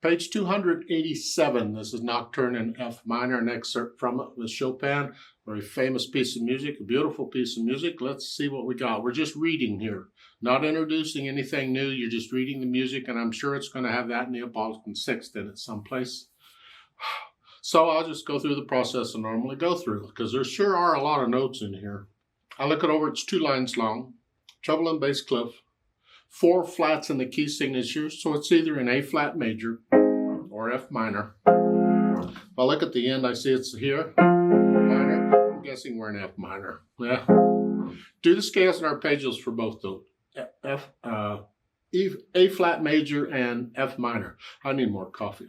Page 287, this is Nocturne in F minor, an excerpt from it with Chopin, very famous piece of music, a beautiful piece of music. Let's see what we got. We're just reading here, not introducing anything new. You're just reading the music, and I'm sure it's going to have that Neapolitan sixth in it someplace. So I'll just go through the process I normally go through, because there sure are a lot of notes in here. I look it over, it's 2 lines long, treble and bass clef, 4 flats in the key signature, so it's either in A flat major or F minor. If I look at the end, I see it's here, minor. I'm guessing we're in F minor. Yeah. Do the scales and arpeggios for both though. A flat major and F minor. I need more coffee.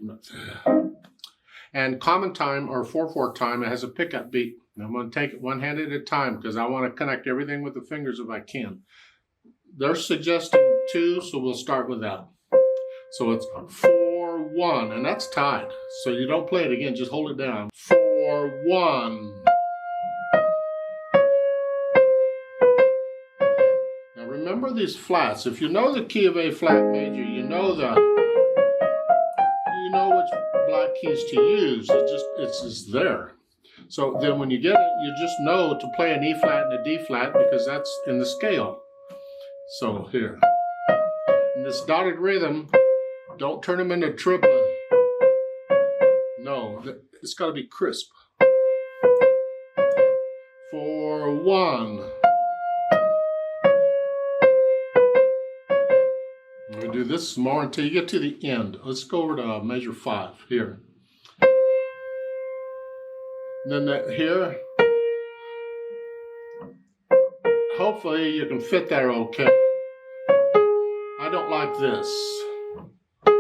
And common time or 4/4 time, it has a pickup beat. I'm going to take it one hand at a time because I want to connect everything with the fingers if I can. They're suggesting 2, so we'll start with that. So it's 4/1, and that's tied. So you don't play it again, just hold it down. 4/1. Now remember these flats. If you know the key of A flat major, you know which black keys to use. It's just there. So then when you get it, you just know to play an E flat and a D flat because that's in the scale. So here, in this dotted rhythm, don't turn them into triplet. No, it's got to be crisp. 4/1. I'm going to do this more until you get to the end. Let's go over to measure 5 here. And then here, hopefully you can fit there okay. I don't like this. I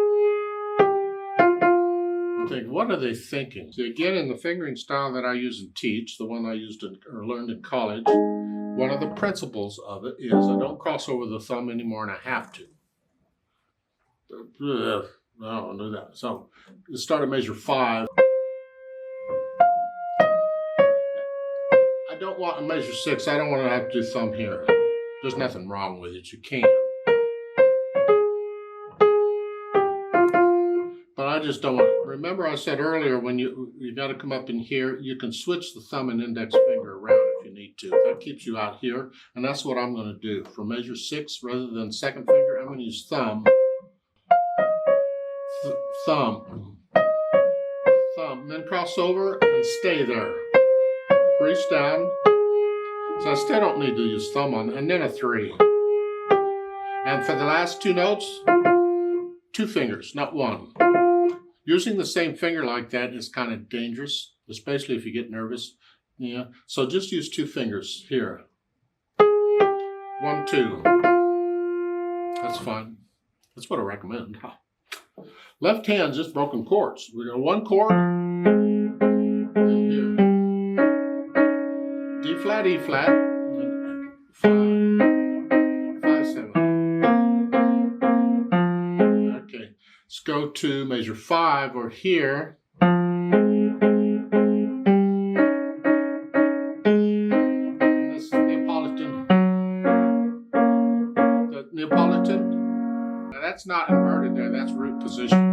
think, what are they thinking? See, again, in the fingering style that I use and teach, the one I used or learned in college, one of the principles of it is I don't cross over the thumb anymore, and I have to. I don't do that. So let's start at measure 5. I don't want a measure 6. I don't want to have to do thumb here. There's nothing wrong with it. You can. But I just don't want to. Remember I said earlier when you got to come up in here, you can switch the thumb and index finger around if you need to. That keeps you out here. And that's what I'm going to do. For measure 6, rather than second finger, I'm going to use thumb. Thumb. Thumb. Then cross over and stay there. Reach down. So I still don't need to use thumb on, and then a 3. And for the last 2 notes, 2 fingers, not 1. Using the same finger like that is kind of dangerous, especially if you get nervous. Yeah. So just use 2 fingers here. 1, 2. That's fine. That's what I recommend. Left hand, just broken chords. We got 1 chord. And here. D flat, E flat, 5, 7. Okay, let's go to measure 5 or here. This is Neapolitan. The Neapolitan, now that's not inverted there, that's root position.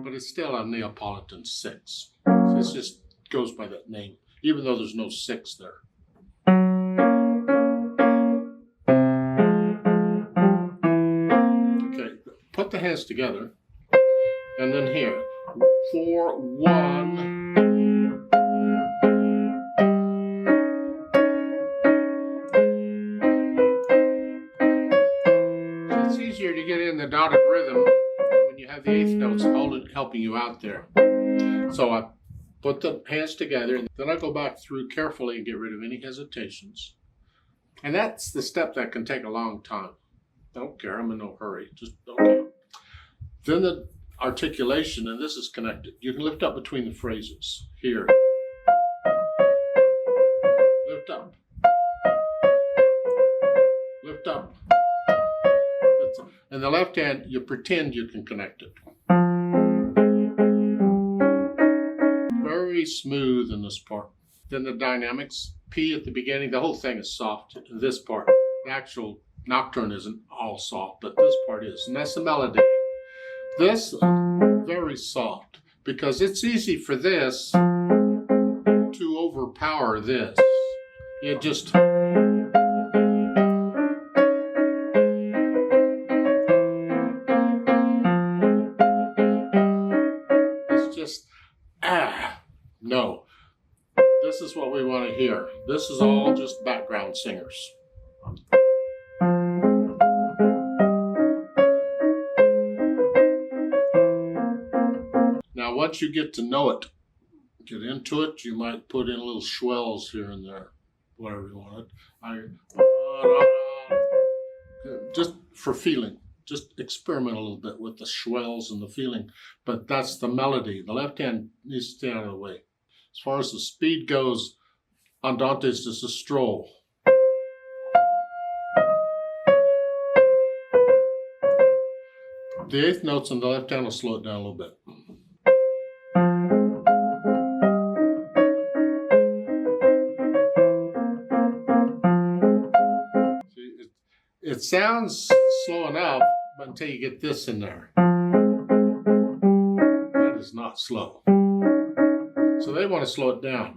But it's still a Neapolitan 6. So it's just goes by that name, even though there's no 6 there. Okay, put the hands together, and then here, 4/1. So it's easier to get in the dotted rhythm when you have the 8th notes helping you out there. So I put the hands together, and then I go back through carefully and get rid of any hesitations. And that's the step that can take a long time. Don't care, I'm in no hurry. Just okay. Then the articulation, and this is connected. You can lift up between the phrases. Here. Lift up. Lift up. And the left hand, you pretend you can connect it. Very smooth in this part. Then the dynamics, P at the beginning, the whole thing is soft. In this part, the actual Nocturne isn't all soft, but this part is. And that's the melody. This, very soft, because it's easy for this to overpower this. It just... It's just, no. This is what we want to hear. This is all just background singers. Now, once you get to know it, get into it, you might put in little swells here and there, whatever you want. Just for feeling. Just experiment a little bit with the swells and the feeling. But that's the melody. The left hand needs to stay out of the way. As far as the speed goes, Andante is just a stroll. The eighth notes on the left hand will slow it down a little bit. See, it sounds slow enough, but until you get this in there. That is not slow. So they want to slow it down.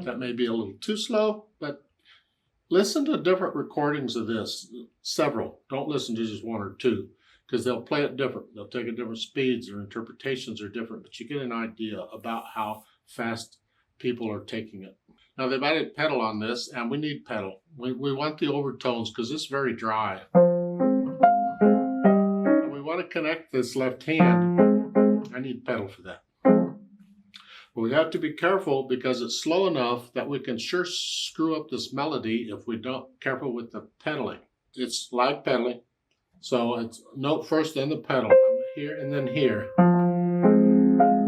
That may be a little too slow, but listen to different recordings of this, several. Don't listen to just one or two, because they'll play it different. They'll take it different speeds, their interpretations are different, but you get an idea about how fast people are taking it. Now they've added pedal on this, and we need pedal. We want the overtones because it's very dry. And we want to connect this left hand. I need pedal for that. But we have to be careful because it's slow enough that we can sure screw up this melody if we don't careful with the pedaling. It's like pedaling. So it's note first, then the pedal. I'm here and then here.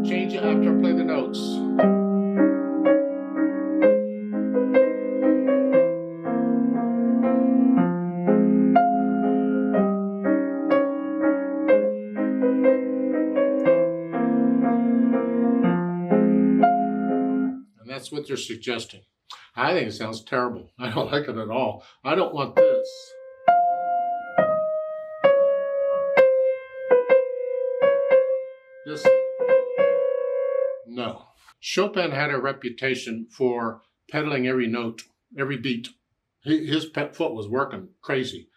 Change it after I play the notes. That's what they're suggesting. I think it sounds terrible. I don't like it at all. I don't want this. This, no. Chopin had a reputation for pedaling every note, every beat. His foot was working crazy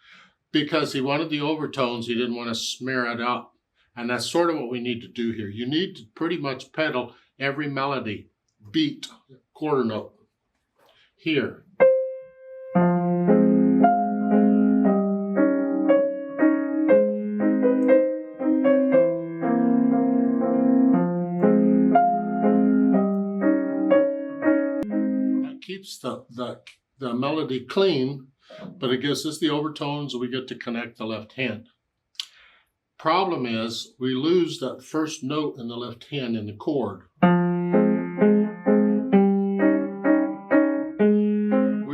because he wanted the overtones. He didn't want to smear it out. And that's sort of what we need to do here. You need to pretty much pedal every melody. Beat, quarter note, here. That keeps the melody clean, but it gives us the overtones and we get to connect the left hand. Problem is, we lose that first note in the left hand in the chord.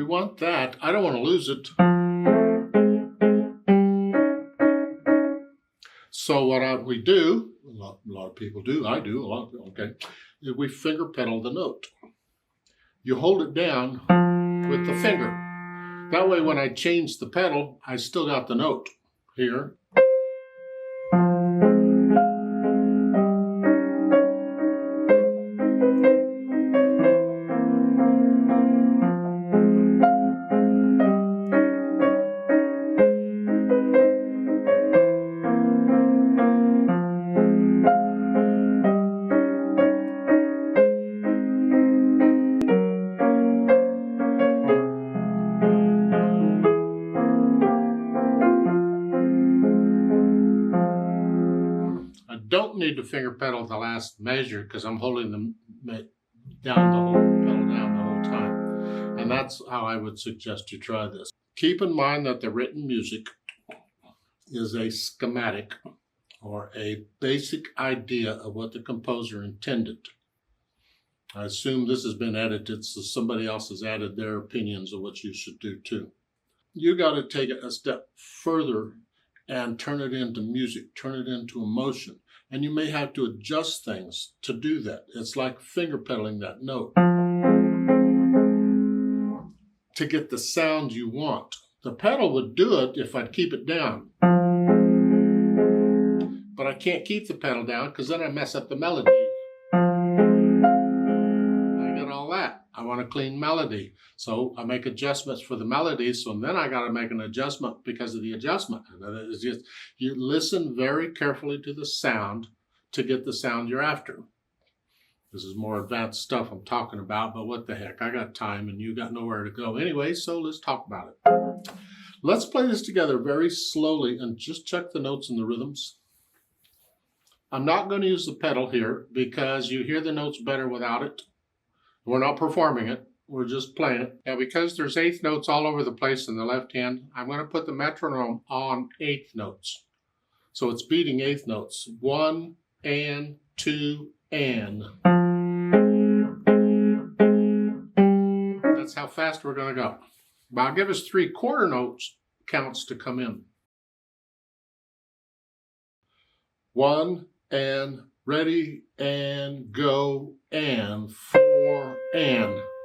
Want that. I don't want to lose it. So what we do, a lot of people do, I do, a lot of people, okay, is we finger pedal the note. You hold it down with the finger. That way when I change the pedal, I still got the note here. Don't need to finger pedal the last measure because I'm holding the pedal down the whole time. And that's how I would suggest you try this. Keep in mind that the written music is a schematic or a basic idea of what the composer intended. I assume this has been edited, so somebody else has added their opinions of what you should do too. You got to take it a step further and turn it into music, turn it into emotion. And you may have to adjust things to do that. It's like finger pedaling that note. to get the sound you want. The pedal would do it if I'd keep it down. But I can't keep the pedal down because then I mess up the melody. I get all that. I want a clean melody. So I make adjustments for the melody. So then I got to make an adjustment because of the adjustment. And it's just, you listen very carefully to the sound to get the sound you're after. This is more advanced stuff I'm talking about, but what the heck? I got time and you got nowhere to go anyway, so let's talk about it. Let's play this together very slowly and just check the notes and the rhythms. I'm not going to use the pedal here because you hear the notes better without it. We're not performing it. We're just playing it. Now, because there's eighth notes all over the place in the left hand, I'm going to put the metronome on eighth notes. So it's beating eighth notes. 1 and 2 and. That's how fast we're going to go. But I'll give us 3 quarter notes counts to come in. 1 and ready and go and 4 and.